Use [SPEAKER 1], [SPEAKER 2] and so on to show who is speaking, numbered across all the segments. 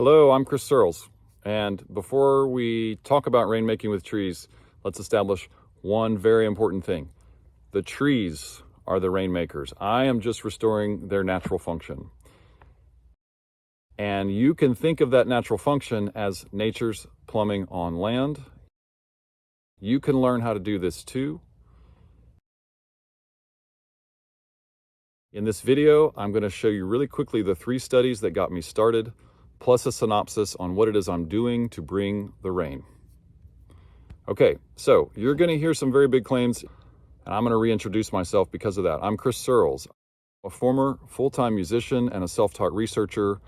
[SPEAKER 1] Hello, I'm Chris Searles, and before we talk about rainmaking with trees, let's establish one very important thing. The trees are the rainmakers. I am just restoring their natural function. And you can think of that natural function as nature's plumbing on land. You can learn how to do this too. In this video, I'm going to show you really quickly the 3 studies that got me started, plus a synopsis on what it is I'm doing to bring the rain. Okay, so you're going to hear some very big claims, and I'm going to reintroduce myself because of that. I'm Chris Searles, a former full-time musician and a self-taught researcher,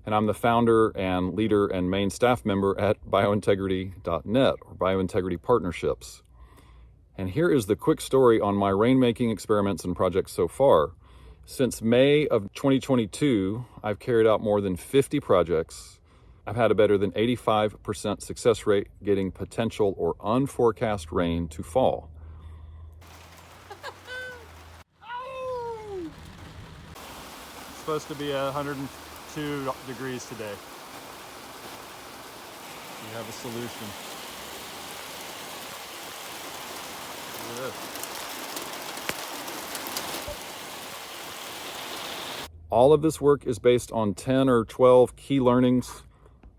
[SPEAKER 1] and I'm the founder and leader and main staff member at biointegrity.net, or Biointegrity Partnerships. And here is the quick story on my rainmaking experiments and projects so far. Since May of 2022, I've carried out more than 50 projects. I've had a better than 85% success rate getting potential or unforecast rain to fall.
[SPEAKER 2] It's supposed to be 102 degrees today. We have a solution. Look at this.
[SPEAKER 1] All of this work is based on 10 or 12 key learnings,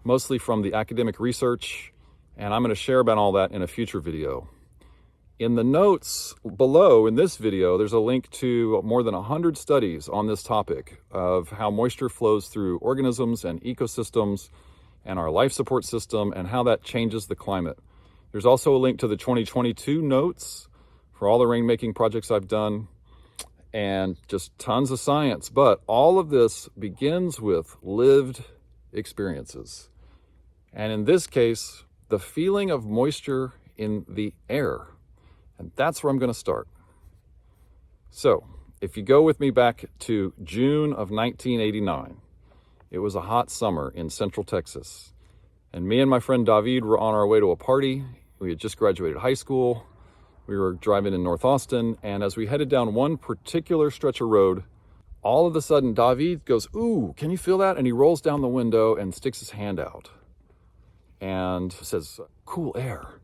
[SPEAKER 1] mostly from the academic research, and I'm going to share about all that in a future video. In the notes below in this video, there's a link to more than 100 studies on this topic of how moisture flows through organisms and ecosystems and our life support system and how that changes the climate. There's also a link to the 2022 notes for all the rainmaking projects I've done, and just tons of science. But all of this begins with lived experiences. And in this case, the feeling of moisture in the air. And that's where I'm going to start. So if you go with me back to June of 1989, it was a hot summer in Central Texas. And me and my friend David were on our way to a party. We had just graduated high school. We were driving in North Austin, and as we headed down one particular stretch of road, all of a sudden David goes, "Ooh, can you feel that?" And he rolls down the window and sticks his hand out and says, "Cool air."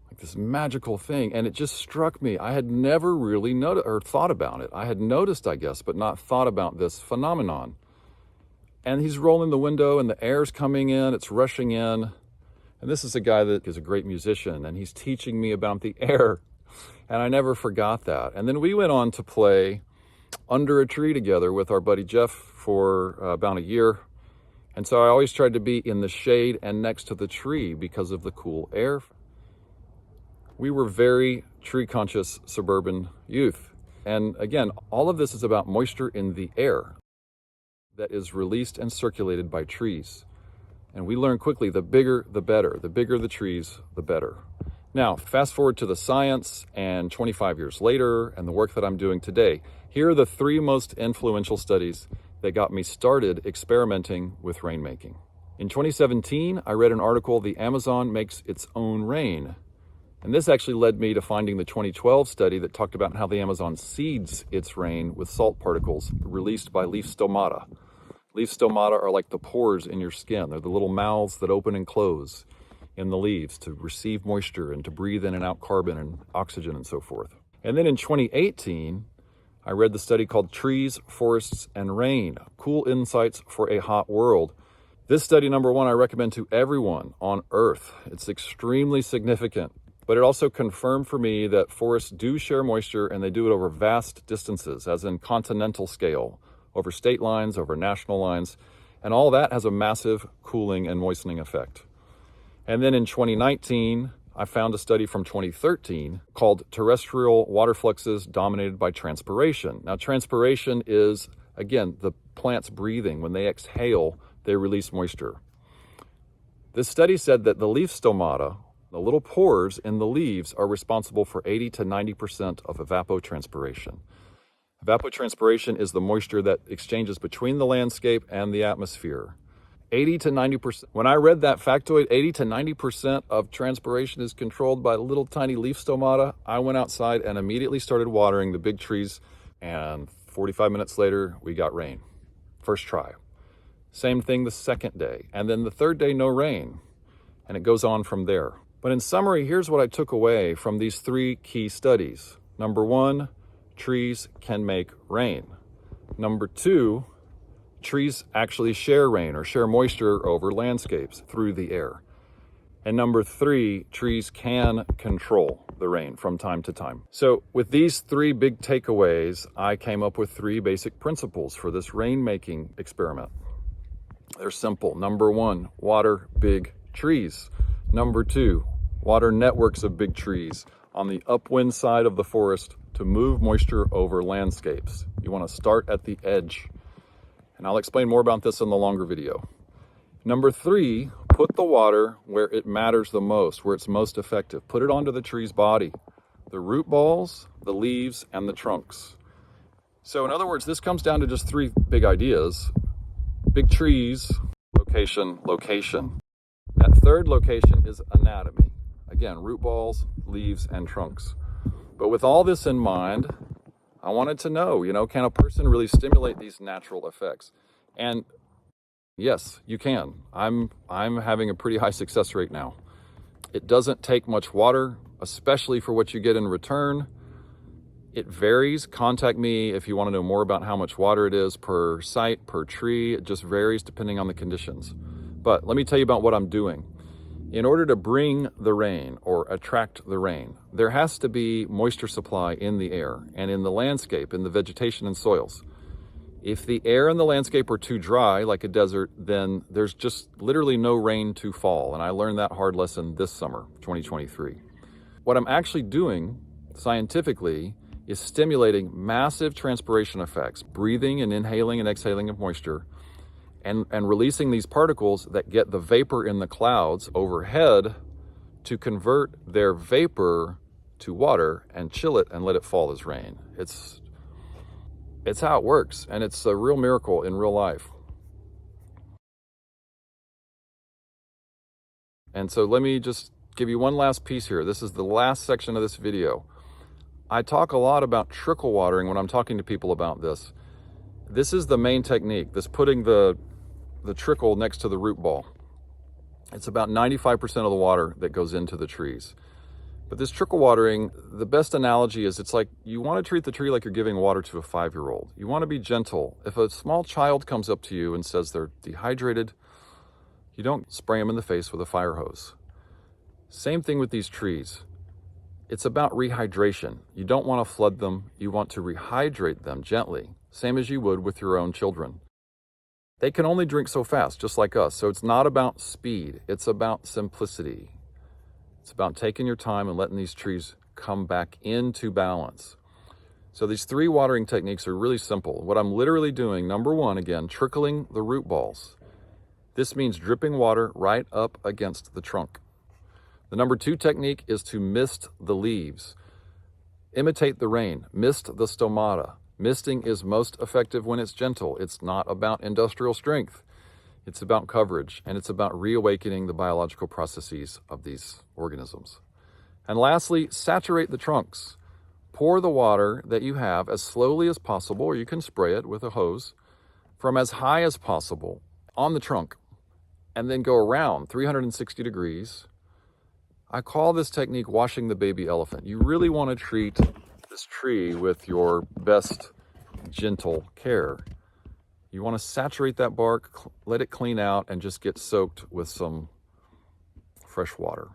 [SPEAKER 1] Like this magical thing. And it just struck me. I had never really noticed or thought about it. I had noticed, I guess, but not thought about this phenomenon. And he's rolling the window and the air's coming in, it's rushing in. And this is a guy that is a great musician, and he's teaching me about the air. And I never forgot that. And then we went on to play under a tree together with our buddy Jeff for about a year. And so I always tried to be in the shade and next to the tree because of the cool air. We were very tree-conscious suburban youth. And again, all of this is about moisture in the air that is released and circulated by trees. And we learn quickly, the bigger, the better. The bigger the trees, the better. Now, fast forward to the science and 25 years later and the work that I'm doing today. Here are the 3 most influential studies that got me started experimenting with rainmaking. In 2017, I read an article, "The Amazon Makes Its Own Rain." And this actually led me to finding the 2012 study that talked about how the Amazon seeds its rain with salt particles released by leaf stomata. Leaf stomata are like the pores in your skin. They're the little mouths that open and close in the leaves to receive moisture and to breathe in and out carbon and oxygen and so forth. And then in 2018, I read the study called "Trees, Forests, and Rain: Cool Insights for a Hot World." This study, number 1, I recommend to everyone on Earth. It's extremely significant, but it also confirmed for me that forests do share moisture, and they do it over vast distances, as in continental scale, over state lines, over national lines, and all that has a massive cooling and moistening effect. And then in 2019, I found a study from 2013 called "Terrestrial Water Fluxes Dominated by Transpiration." Now, transpiration is, again, the plants breathing. When they exhale, they release moisture. This study said that the leaf stomata, the little pores in the leaves, are responsible for 80 to 90% of evapotranspiration. Evapotranspiration is the moisture that exchanges between the landscape and the atmosphere. 80 to 90%. When I read that factoid, 80 to 90% of transpiration is controlled by little tiny leaf stomata, I went outside and immediately started watering the big trees, and 45 minutes later, we got rain. First try. Same thing the second day. And then the third day, no rain. And it goes on from there. But in summary, here's what I took away from these 3 key studies. Number 1, trees can make rain. Number 2, trees actually share rain or share moisture over landscapes through the air. And number 3, trees can control the rain from time to time. So with these 3 big takeaways, I came up with 3 basic principles for this rain-making experiment. They're simple. Number 1, water big trees. Number 2, water networks of big trees on the upwind side of the forest to move moisture over landscapes. You want to start at the edge. And I'll explain more about this in the longer video. Number 3, put the water where it matters the most, where it's most effective. Put it onto the tree's body, the root balls, the leaves, and the trunks. So in other words, this comes down to just 3 big ideas. Big trees, location, location. That third location is anatomy. Again, root balls, leaves, and trunks. But with all this in mind, I wanted to know, can a person really stimulate these natural effects? And yes, you can. I'm having a pretty high success rate now. It doesn't take much water, especially for what you get in return. It varies. Contact me if you want to know more about how much water it is per site, per tree. It just varies depending on the conditions. But let me tell you about what I'm doing. In order to bring the rain or attract the rain, there has to be moisture supply in the air and in the landscape, in the vegetation and soils. If the air and the landscape are too dry, like a desert, then there's just literally no rain to fall. And I learned that hard lesson this summer, 2023. What I'm actually doing scientifically is stimulating massive transpiration effects, breathing and inhaling and exhaling of moisture, and releasing these particles that get the vapor in the clouds overhead to convert their vapor to water and chill it and let it fall as rain. It's how it works, and it's a real miracle in real life. And so let me just give you one last piece here. This is the last section of this video. I talk a lot about trickle watering when I'm talking to people about this. This is the main technique, this putting the trickle next to the root ball. It's about 95% of the water that goes into the trees. But this trickle watering, the best analogy is it's like you want to treat the tree like you're giving water to a 5-year-old. You want to be gentle. If a small child comes up to you and says they're dehydrated, you don't spray them in the face with a fire hose. Same thing with these trees. It's about rehydration. You don't want to flood them. You want to rehydrate them gently, same as you would with your own children. They can only drink so fast, just like us. So it's not about speed. It's about simplicity. It's about taking your time and letting these trees come back into balance. So these 3 watering techniques are really simple. What I'm literally doing, number 1, again, trickling the root balls. This means dripping water right up against the trunk. The number 2 technique is to mist the leaves. Imitate the rain. Mist the stomata. Misting is most effective when it's gentle. It's not about industrial strength. It's about coverage, and it's about reawakening the biological processes of these organisms. And lastly, saturate the trunks. Pour the water that you have as slowly as possible, or you can spray it with a hose, from as high as possible on the trunk, and then go around 360 degrees. I call this technique washing the baby elephant. You really want to treat this tree with your best gentle care. You want to saturate that bark, let it clean out, and just get soaked with some fresh water.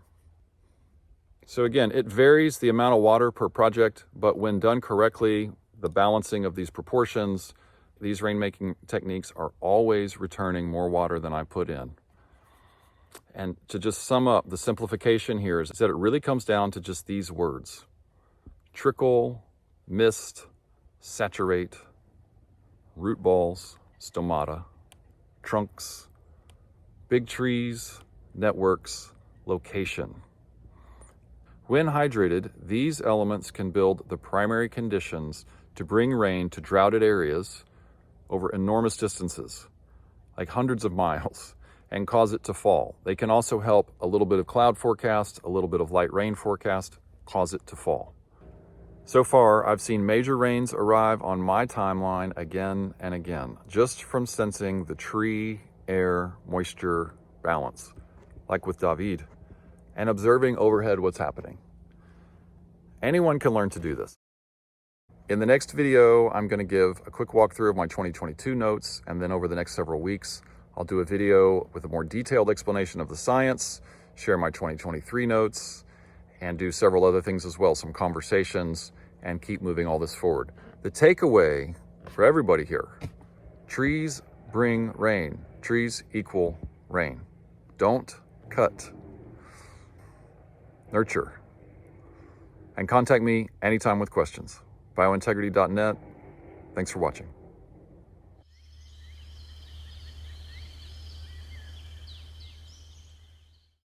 [SPEAKER 1] So again, it varies the amount of water per project, but when done correctly, the balancing of these proportions, these rainmaking techniques are always returning more water than I put in. And to just sum up, the simplification here is that it really comes down to just these words: trickle, mist, saturate, root balls, stomata, trunks, big trees, networks, location. When hydrated, these elements can build the primary conditions to bring rain to droughted areas over enormous distances, like hundreds of miles, and cause it to fall. They can also help a little bit of cloud forecast, a little bit of light rain forecast, cause it to fall. So far, I've seen major rains arrive on my timeline again and again, just from sensing the tree, air, moisture balance, like with David, and observing overhead what's happening. Anyone can learn to do this. In the next video, I'm going to give a quick walkthrough of my 2022 notes, and then over the next several weeks, I'll do a video with a more detailed explanation of the science, share my 2023 notes, and do several other things as well, some conversations, and keep moving all this forward. The takeaway for everybody here: trees bring rain. Trees equal rain. Don't cut. Nurture. And contact me anytime with questions. Biointegrity.net. Thanks for watching.